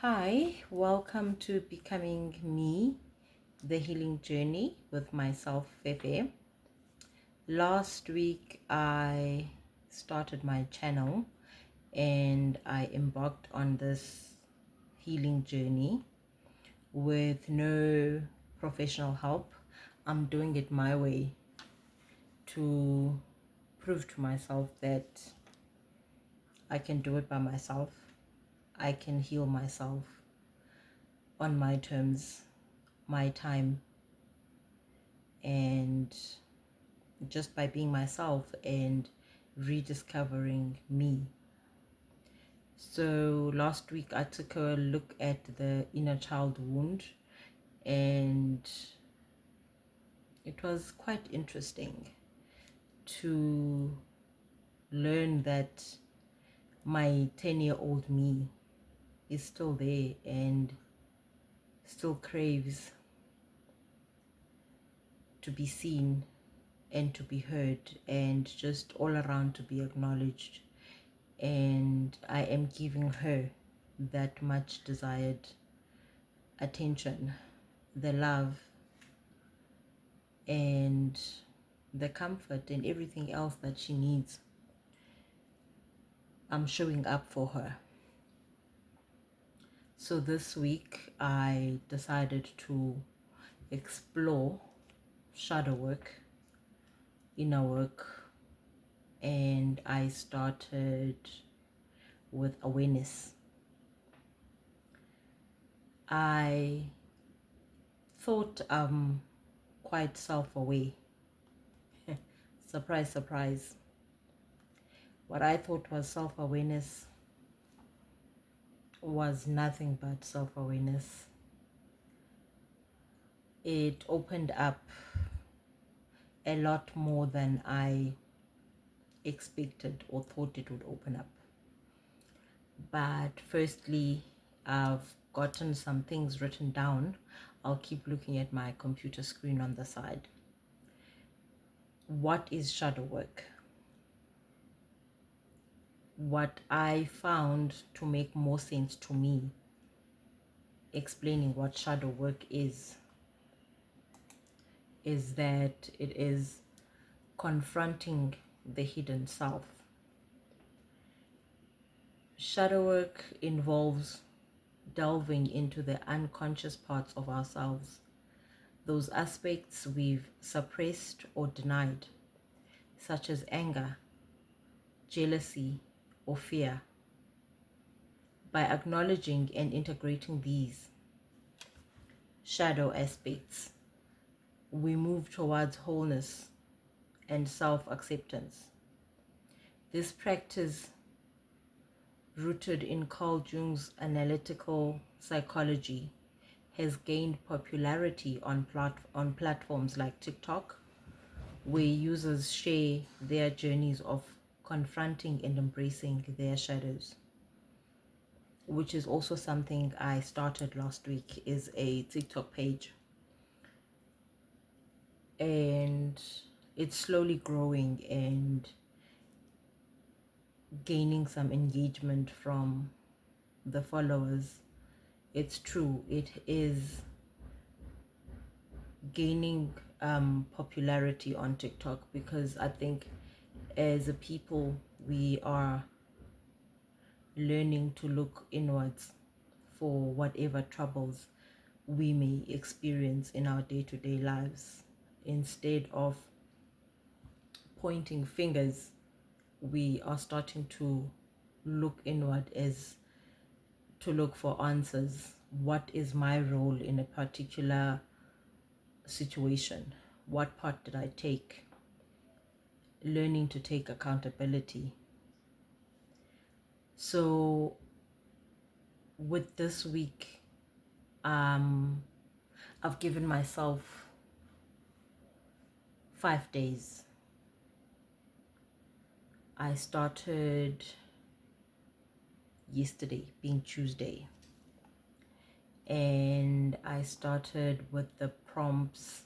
Hi, welcome to Becoming Me, the healing journey with myself, Fefe. Last week, I started my channel and I embarked on this healing journey with no professional help. I'm doing it my way to prove to myself that I can do it by myself. I can heal myself on my terms, my time, and just by being myself and rediscovering me. So last week I took a look at the inner child wound, and it was quite interesting to learn that my 10-year-old me is still there and still craves to be seen and to be heard and just all around to be acknowledged. And I am giving her that much desired attention, the love, and the comfort and everything else that she needs. I'm showing up for her. So this week I decided to explore shadow work, inner work, and I started with awareness. I thought I'm quite self-aware. Surprise, surprise. What I thought was self-awareness was nothing but self-awareness. It opened up a lot more than I expected or thought it would open up. But firstly, I've gotten some things written down. I'll keep looking at my computer screen on the side. What is shadow work? What I found to make more sense to me, explaining what shadow work is that it is confronting the hidden self. Shadow work involves delving into the unconscious parts of ourselves, those aspects we've suppressed or denied, such as anger, jealousy, or fear. By acknowledging and integrating these shadow aspects, we move towards wholeness and self-acceptance. This practice, rooted in Carl Jung's analytical psychology, has gained popularity on platforms like TikTok, where users share their journeys of confronting and embracing their shadows, which is also something I started last week, is a TikTok page. And it's slowly growing and gaining some engagement from the followers. It's true, it is gaining popularity on TikTok because I think as a people we are learning to look inwards for whatever troubles we may experience in our day-to-day lives. Instead of pointing fingers, we are starting to look inward as to look for answers. What is my role in a particular situation? What part did I take? Learning to take accountability. So with this week, I've given myself 5 days. I started yesterday, being Tuesday, and I started with the prompts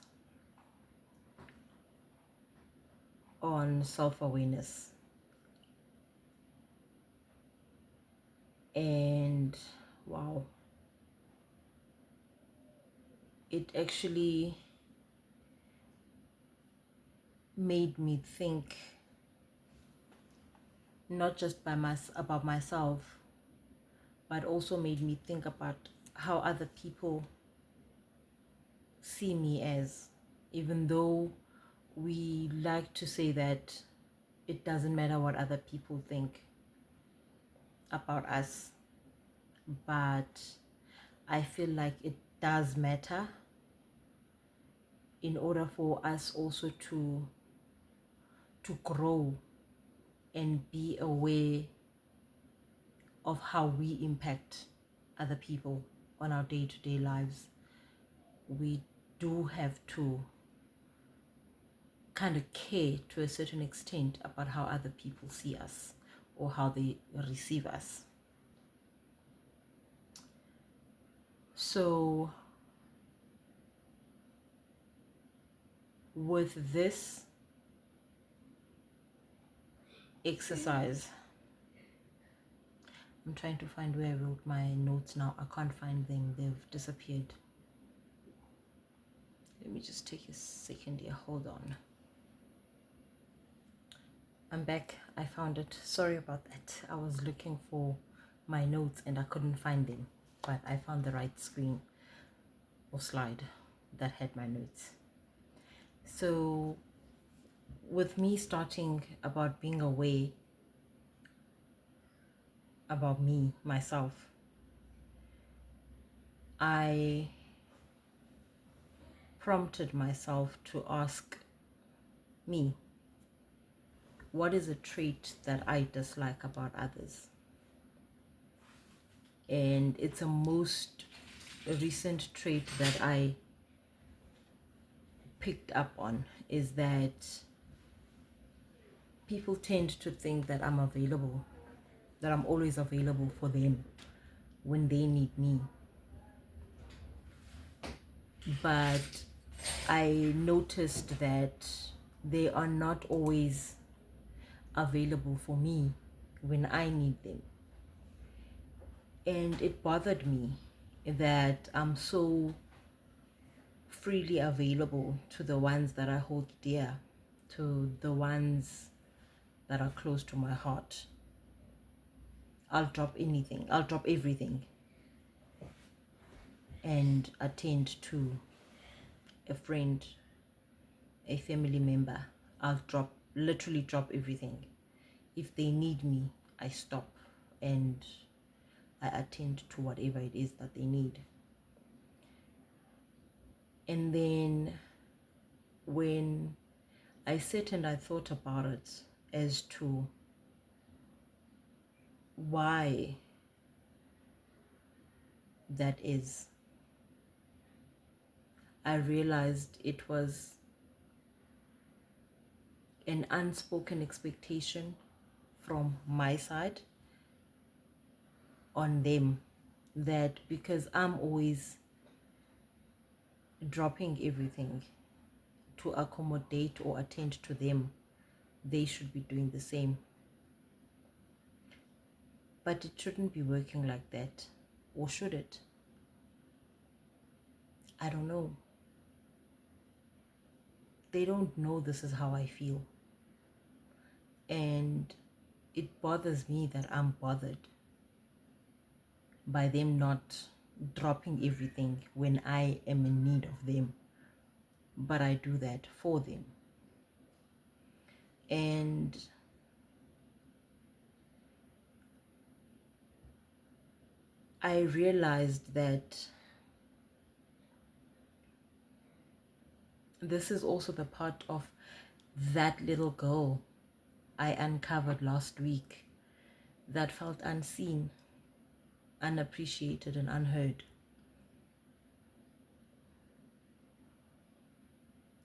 on self-awareness. And wow, it actually made me think not just about myself, but also made me think about how other people see me as, even though we like to say that it doesn't matter what other people think about us, but I feel like it does matter in order for us also to grow and be aware of how we impact other people on our day-to-day lives. We do have to kind of care to a certain extent about how other people see us or how they receive us. So with this exercise, I'm trying to find where I wrote my notes now. I can't find them. They've disappeared. Let me just take a second here. Hold on. I'm back. I found it. Sorry about that. I was looking for my notes and I couldn't find them. But I found the right screen or slide that had my notes. So with me starting about being aware about me, myself, I prompted myself to ask me, what is a trait that I dislike about others? And it's a most recent trait that I picked up on, is that people tend to think that I'm available, that I'm always available for them when they need me. But I noticed that they are not always available for me when I need them. And it bothered me that I'm so freely available to the ones that I hold dear, to the ones that are close to my heart. I'll drop anything, I'll drop everything and attend to a friend, a family member. I'll literally drop everything. If they need me, I stop and I attend to whatever it is that they need. And then when I sat and I thought about it as to why that is, I realized it was an unspoken expectation from my side on them, that because I'm always dropping everything to accommodate or attend to them, they should be doing the same. But it shouldn't be working like that. Or should it? I don't know. They don't know this is how I feel. And it bothers me that I'm bothered by them not dropping everything when I am in need of them. But I do that for them. And I realized that this is also the part of that little girl I uncovered last week that felt unseen, unappreciated, and unheard.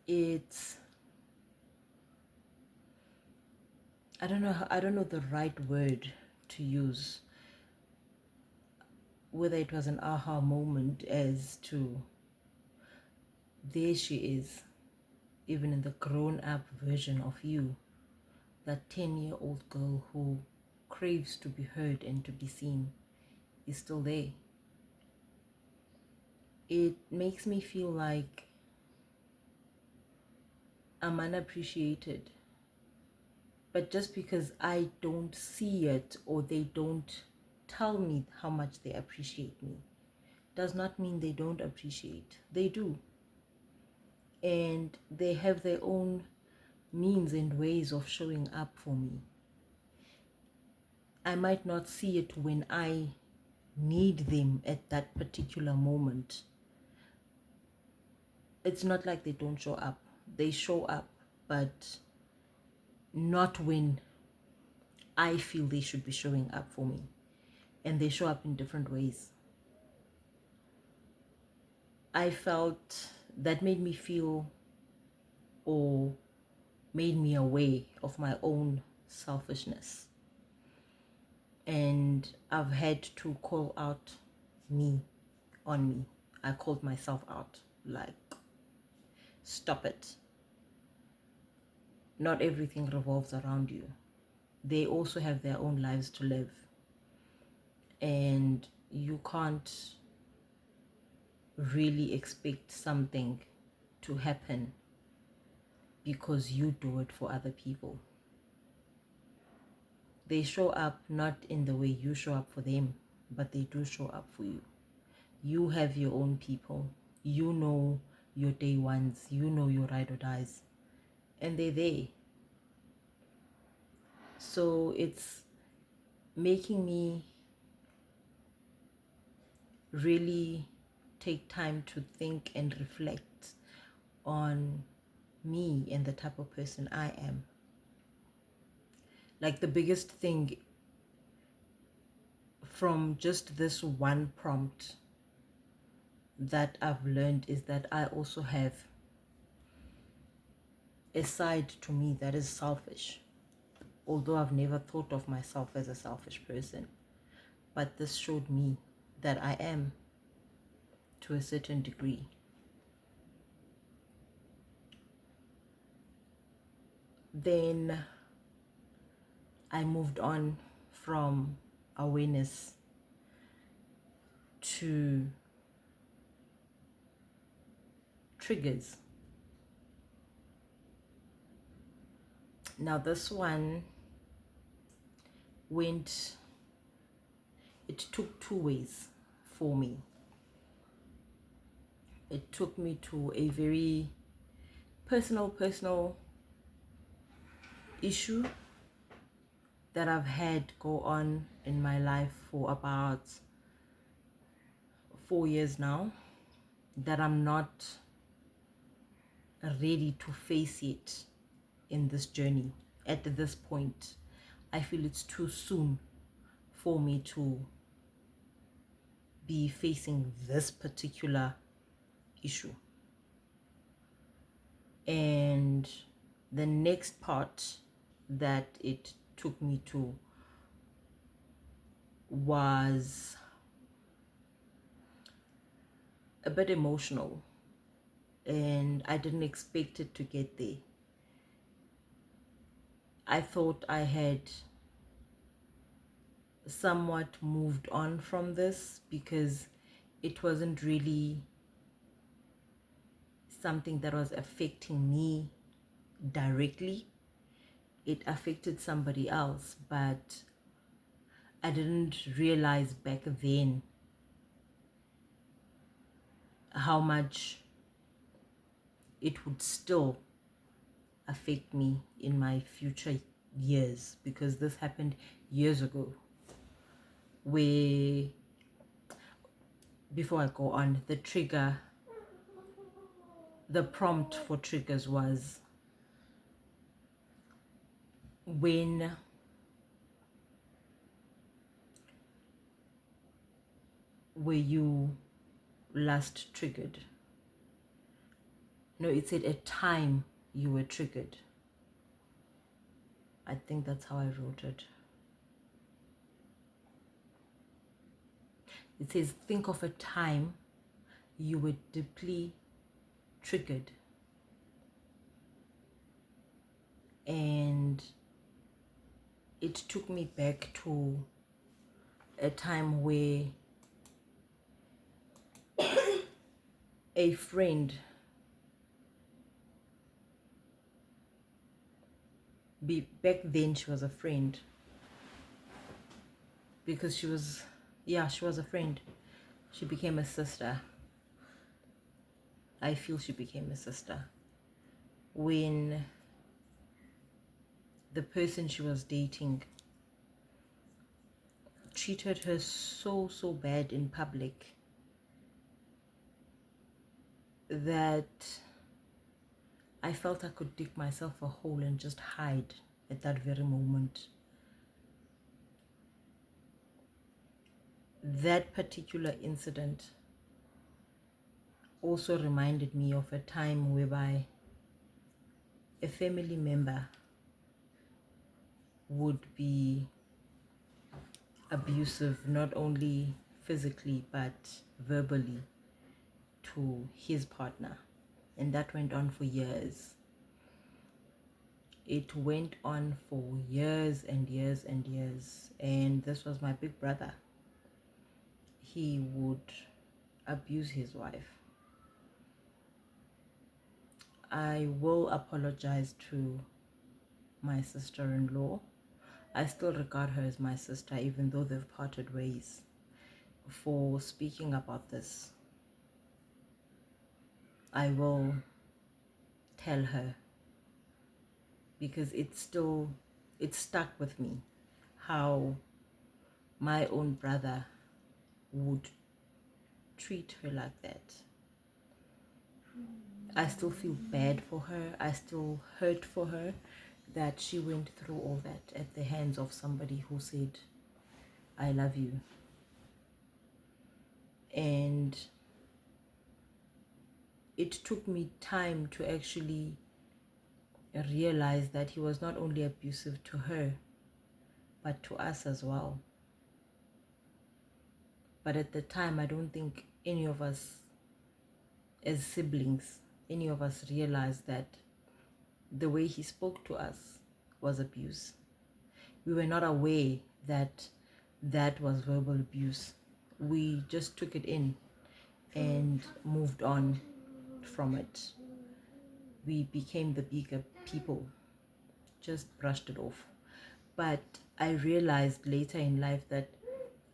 It's, I don't know the right word to use, whether it was an aha moment as to there she is, even in the grown-up version of you, that 10-year-old girl who craves to be heard and to be seen is still there. it makes me feel like I'm unappreciated. But just because I don't see it or they don't tell me how much they appreciate me does not mean they don't appreciate. They do. And they have their own means and ways of showing up for me. I might not see it when I need them at that particular moment. It's not like they don't show up. They show up, but not when I feel they should be showing up for me. And they show up in different ways. I felt that made me feel or made me aware of my own selfishness. And I've had to call out me on me. I called myself out, like, stop it. Not everything revolves around you. They also have their own lives to live. And you can't really expect something to happen because you do it for other people. They show up not in the way you show up for them, but they do show up for you. You have your own people. You know your day ones. You know your ride or dies. And they're there. So it's making me really take time to think and reflect on me and the type of person I am. Like, the biggest thing from just this one prompt that I've learned is that I also have a side to me that is selfish. Although I've never thought of myself as a selfish person, but this showed me that I am to a certain degree. Then I moved on from awareness to triggers. Now this one it took two ways for me. It took me to a very personal issue that I've had go on in my life for about 4 years now, that I'm not ready to face it in this journey. At this point, I feel it's too soon for me to be facing this particular issue. And the next part that it took me to was a bit emotional, and I didn't expect it to get there. I thought I had somewhat moved on from this because it wasn't really something that was affecting me directly. It affected somebody else, but I didn't realize back then how much it would still affect me in my future years, because this happened years ago. Where, before I go on, the prompt for triggers was, when were you last triggered? No, it said a time you were triggered. I think that's how I wrote it. It says, think of a time you were deeply triggered. And it took me back to a time where a friend back then. She was a friend because she was a friend. She became a sister. I feel she became a sister when the person she was dating treated her so bad in public that I felt I could dig myself a hole and just hide at that very moment. That particular incident also reminded me of a time whereby a family member would be abusive, not only physically but verbally, to his partner. And that went on for years. It went on for years and years and years. And this was my big brother. He would abuse his wife. I will apologize to my sister-in-law. I still regard her as my sister, even though they've parted ways, for speaking about this. I will tell her because it's stuck with me how my own brother would treat her like that. I still feel bad for her. I still hurt for her that she went through all that at the hands of somebody who said, I love you. And it took me time to actually realize that he was not only abusive to her, but to us as well. But at the time, I don't think any of us as siblings, any of us realized that the way he spoke to us was abuse. We were not aware that that was verbal abuse. We just took it in and moved on from it. We became the bigger people, just brushed it off. But I realized later in life that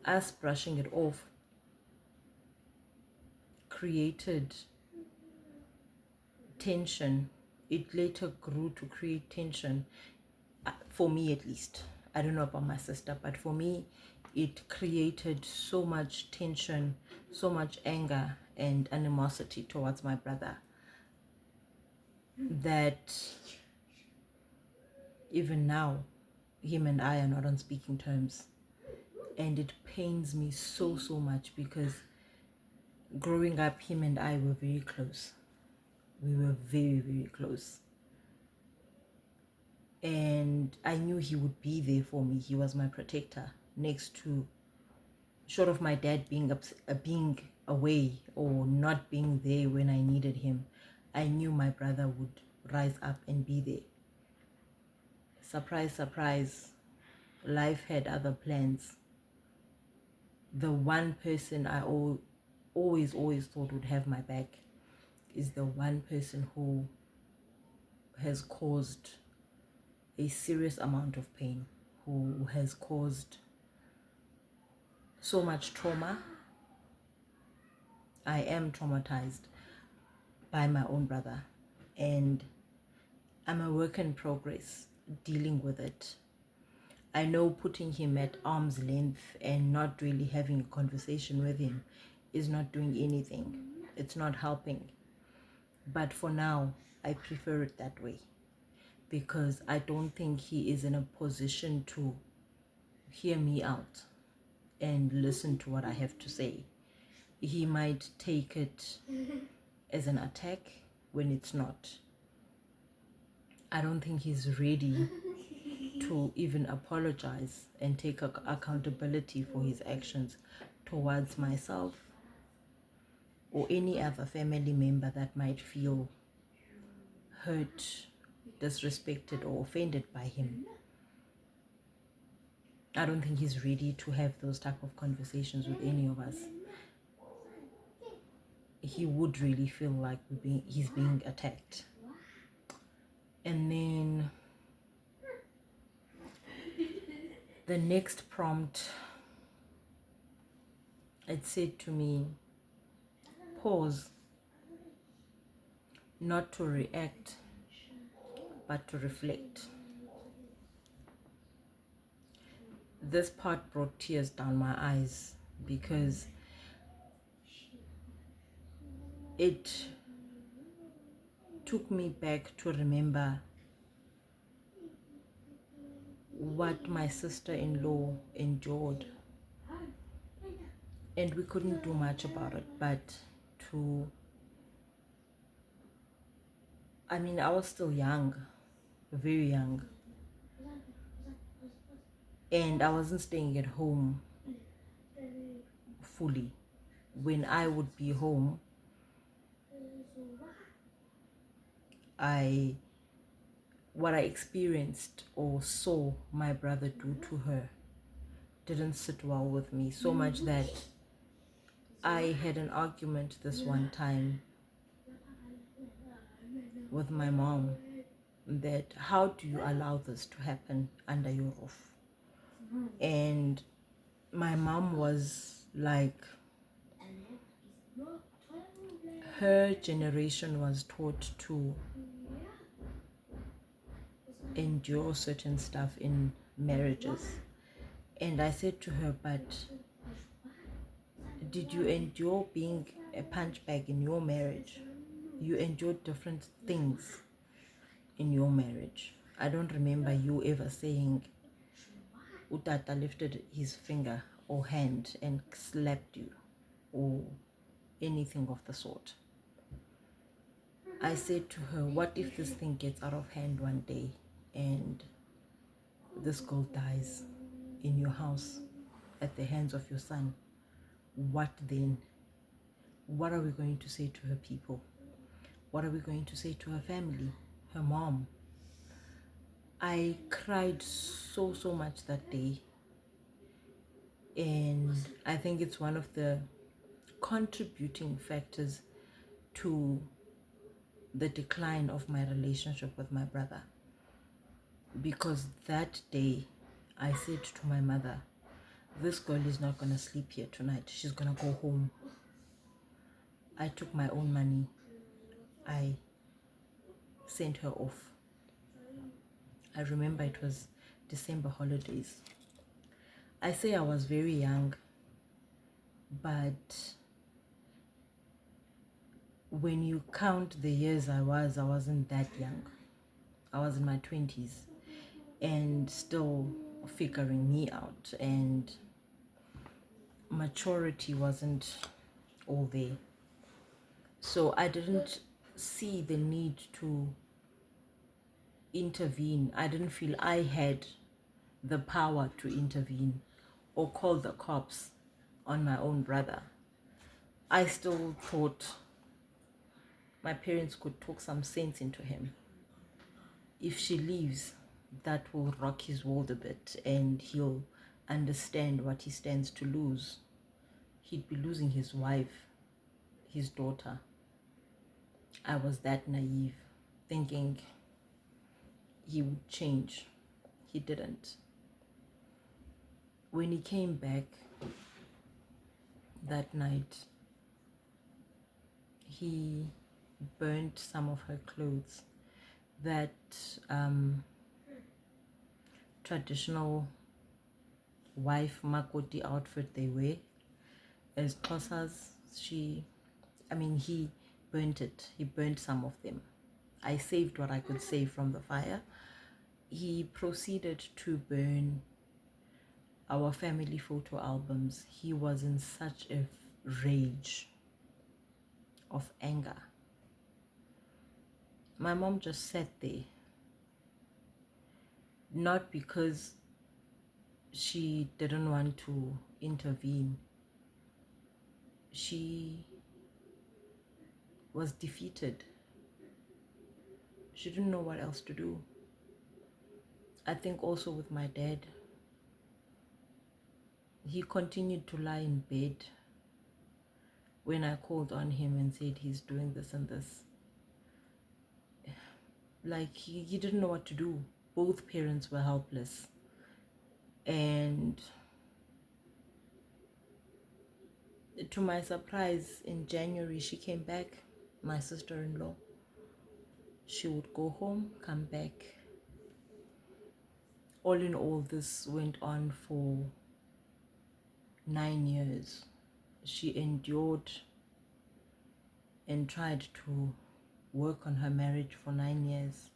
us brushing it off created tension. It later grew to create tension, for me at least. I don't know about my sister, but for me, it created so much tension, so much anger and animosity towards my brother that even now, him and I are not on speaking terms. And it pains me so much because growing up, him and I were very close. We were very close. And I knew he would be there for me. He was my protector, next to, short of my dad being away or not being there when I needed him, I knew my brother would rise up and be there. Surprise, surprise, life had other plans. The one person I always thought would have my back is the one person who has caused a serious amount of pain, who has caused so much trauma. I am traumatized by my own brother, and I'm a work in progress dealing with it. I know putting him at arm's length and not really having a conversation with him is not doing anything. It's not helping. But for now, I prefer it that way because I don't think he is in a position to hear me out and listen to what I have to say. He might take it as an attack when it's not. I don't think he's ready to even apologize and take accountability for his actions towards myself or any other family member that might feel hurt, disrespected, or offended by him. I don't think he's ready to have those type of conversations with any of us. he would really feel like he's being attacked. And then the next prompt, it said to me, pause, not to react, but to reflect. This part brought tears down my eyes because it took me back to remember what my sister-in-law endured, and we couldn't do much about it but to, I was still young, very young, and I wasn't staying at home fully. When I would be home, what I experienced or saw my brother do to her didn't sit well with me, so much that I had an argument this one time with my mom, that how do you allow this to happen under your roof? And my mom was like, her generation was taught to endure certain stuff in marriages. And I said to her, but did you endure being a punch bag in your marriage? You endured different things in your marriage. I don't remember you ever saying Utata lifted his finger or hand and slapped you or anything of the sort. I said to her, what if this thing gets out of hand one day and this girl dies in your house at the hands of your son? What then? What are we going to say to her people? What are we going to say to her family, her mom? I cried so much that day, and I think it's one of the contributing factors to the decline of my relationship with my brother. Because that day I said to my mother, this girl is not going to sleep here tonight. She's going to go home. I took my own money. I sent her off. I remember it was December holidays. I say I was very young, but when you count the years I wasn't that young. I was in my 20s and still figuring me out, and maturity wasn't all there. So I didn't see the need to intervene. I didn't feel I had the power to intervene or call the cops on my own brother. I still thought my parents could talk some sense into him. If she leaves, that will rock his world a bit and he'll understand what he stands to lose. He'd be losing his wife, his daughter. I was that naive, thinking he would change. He didn't. When he came back that night, he burnt some of her clothes, that traditional wife makoti outfit they wear as Xhosas. He burnt it. He burnt some of them. I saved what I could save from the fire. He proceeded to burn our family photo albums. He was in such a rage of anger. My mom just sat there, not because she didn't want to intervene. She was defeated. She didn't know what else to do. I think also with my dad, he continued to lie in bed when I called on him and said he's doing this and this. Like, he didn't know what to do. Both parents were helpless. And to my surprise, in January, she came back, my sister-in-law. She would go home, come back. All in all, this went on for 9 years. She endured and tried to work on her marriage for 9 years.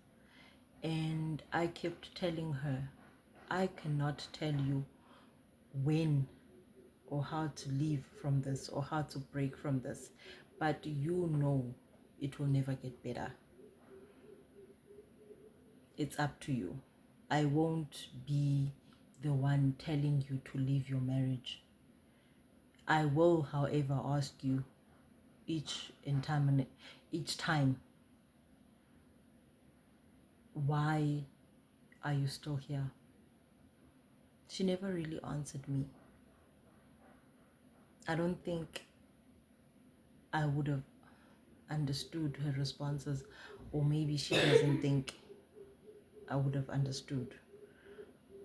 And I kept telling her, I cannot tell you when or how to leave from this or how to break from this, but you know it will never get better. It's up to you. I won't be the one telling you to leave your marriage. I will, however, ask you each time, why are you still here? She never really answered me. I don't think I would have understood her responses, or maybe she doesn't think I would have understood.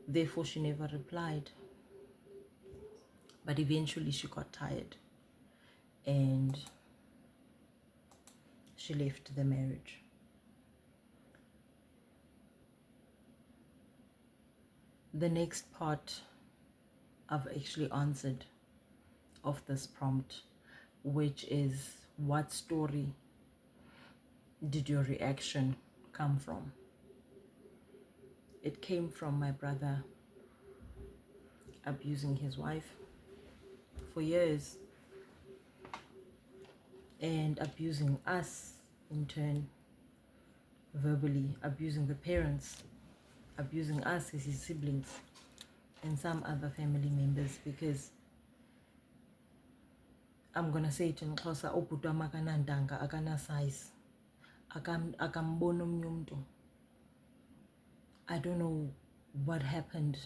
Therefore, she never replied. But eventually she got tired and she left the marriage. The next part I've actually answered of this prompt, which is, what story did your reaction come from? It came from my brother abusing his wife for years and abusing us in turn, verbally abusing the parents, abusing us as his siblings and some other family members, because I'm gonna say it in Xhosa, ubhuti wami akanandanga, akana-size, akamboni omnye umuntu. I don't know what happened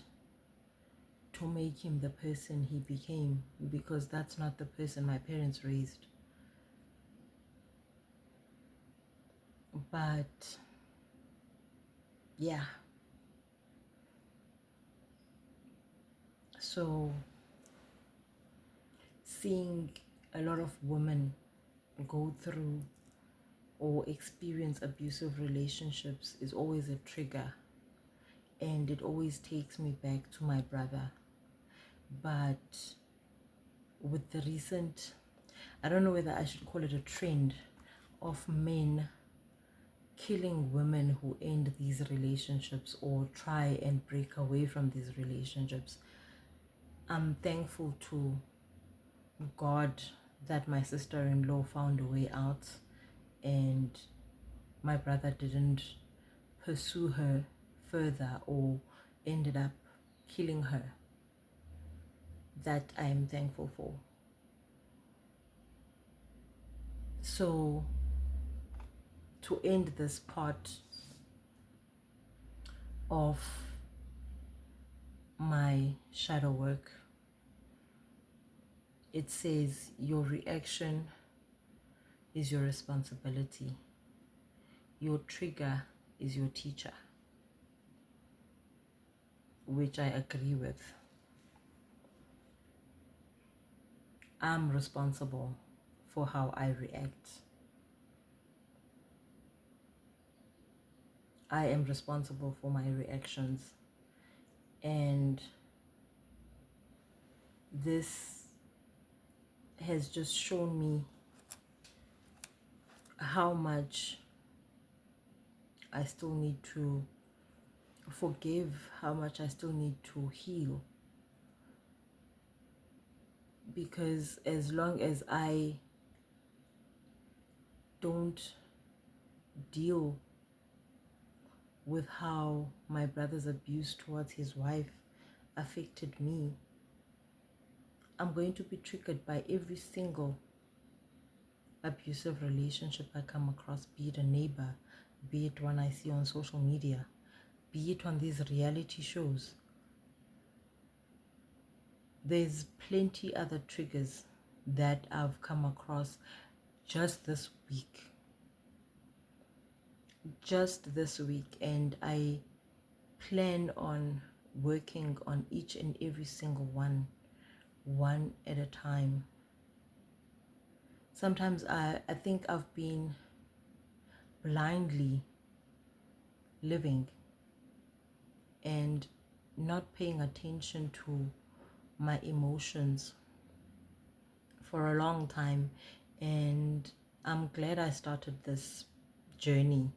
to make him the person he became, because that's not the person my parents raised. But yeah, so seeing a lot of women go through or experience abusive relationships is always a trigger, and it always takes me back to my brother. But with the recent, I don't know whether I should call it a trend of men killing women who end these relationships or try and break away from these relationships, I'm thankful to God that my sister-in-law found a way out and my brother didn't pursue her further or ended up killing her. That I am thankful for. So to end this part of my shadow work, it says your reaction is your responsibility. Your trigger is your teacher, which I agree with. I'm responsible for how I react. I am responsible for my reactions. And this has just shown me how much I still need to forgive, how much I still need to heal. Because as long as I don't deal with how my brother's abuse towards his wife affected me, I'm going to be triggered by every single abusive relationship I come across, be it a neighbor, be it one I see on social media, be it on these reality shows. There's plenty other triggers that I've come across just this week. And I plan on working on each and every single one at a time. Sometimes I think I've been blindly living and not paying attention to my emotions for a long time, and I'm glad I started this journey,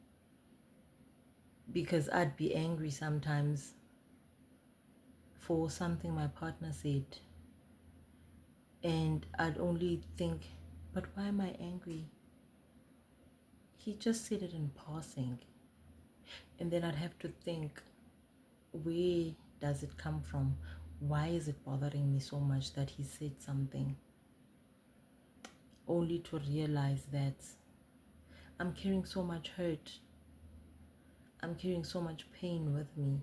because I'd be angry sometimes for something my partner said, and I'd only think, but why am I angry? He just said it in passing. And then I'd have to think, where does it come from? Why is it bothering me so much that he said something? Only to realize that I'm carrying so much hurt. I'm carrying so much pain with me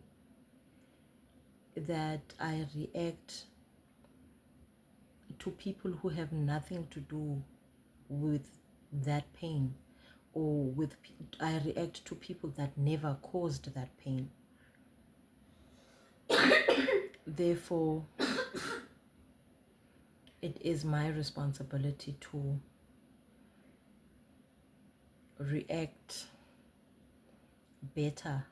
that I react to people who have nothing to do with that pain, or I react to people that never caused that pain. Therefore, it is my responsibility to react better,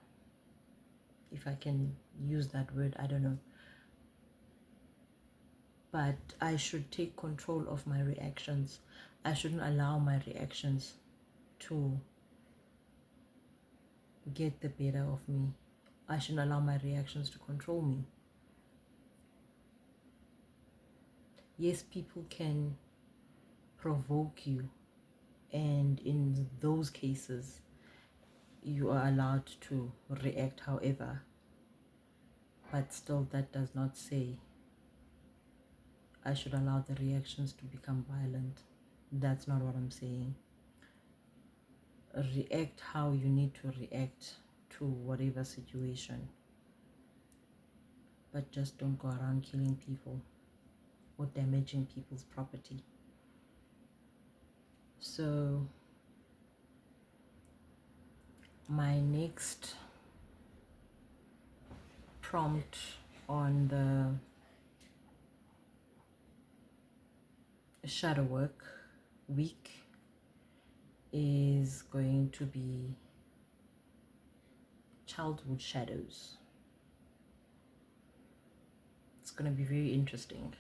if I can use that word, I don't know. But I should take control of my reactions. I shouldn't allow my reactions to get the better of me. I shouldn't allow my reactions to control me. Yes, people can provoke you, and in those cases, you are allowed to react however, but still that does not say I should allow the reactions to become violent. That's not what I'm saying. React how you need to react to whatever situation, but just don't go around killing people or damaging people's property. So my next prompt on the shadow work week is going to be childhood shadows. It's going to be very interesting.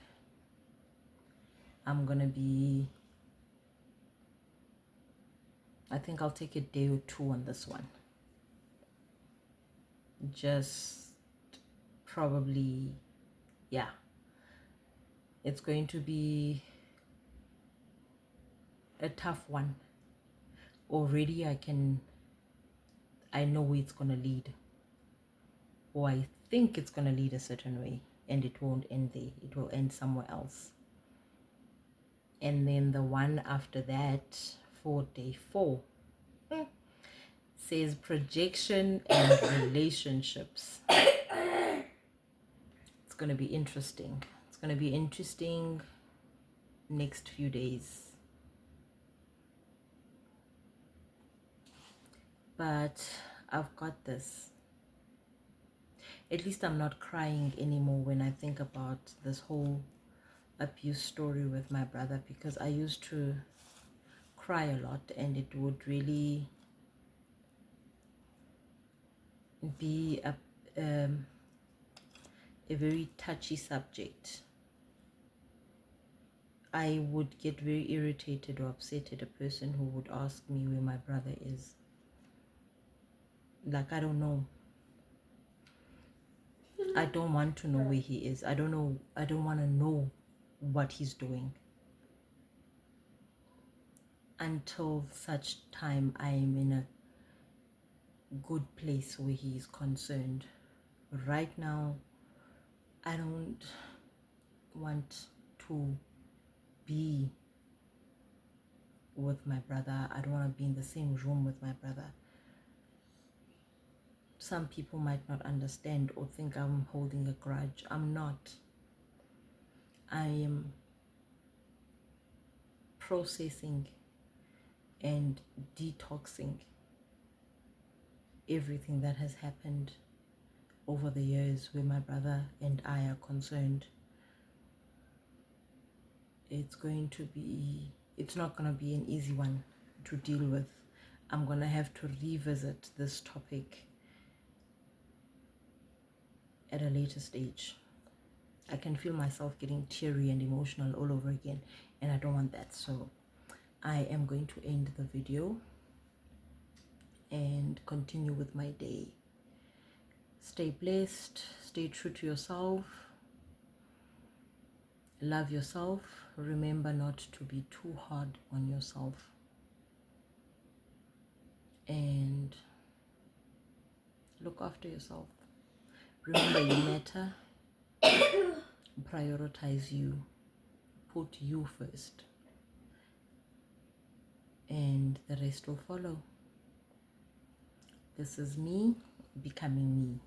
I think I'll take a day or two on this one. Just probably, yeah. It's going to be a tough one. Already I know where it's going to lead, or I think it's going to lead a certain way, and it won't end there. It will end somewhere else. And then the one after that, for day 4, says projection and relationships. It's going to be interesting. It's going to be interesting next few days. But I've got this. At least I'm not crying anymore when I think about this whole abuse story with my brother, because I used to cry a lot, and it would really be a very touchy subject. I would get very irritated or upset at a person who would ask me where my brother is. Like, I don't know. I don't want to know where he is. I don't want to know what he's doing until such time I am in a good place where he is concerned. Right now, I don't want to be with my brother. I don't want to be in the same room with my brother. Some people might not understand or think I'm holding a grudge. I'm not. I am processing and detoxing everything that has happened over the years where my brother and I are concerned. It's not going to be an easy one to deal with. I'm going to have to revisit this topic at a later stage. I can feel myself getting teary and emotional all over again, and I don't want that. So I am going to end the video and continue with my day. Stay blessed, stay true to yourself, love yourself. Remember not to be too hard on yourself, and look after yourself. Remember, you matter. Prioritize you. Put you first, and the rest will follow. This is me becoming me.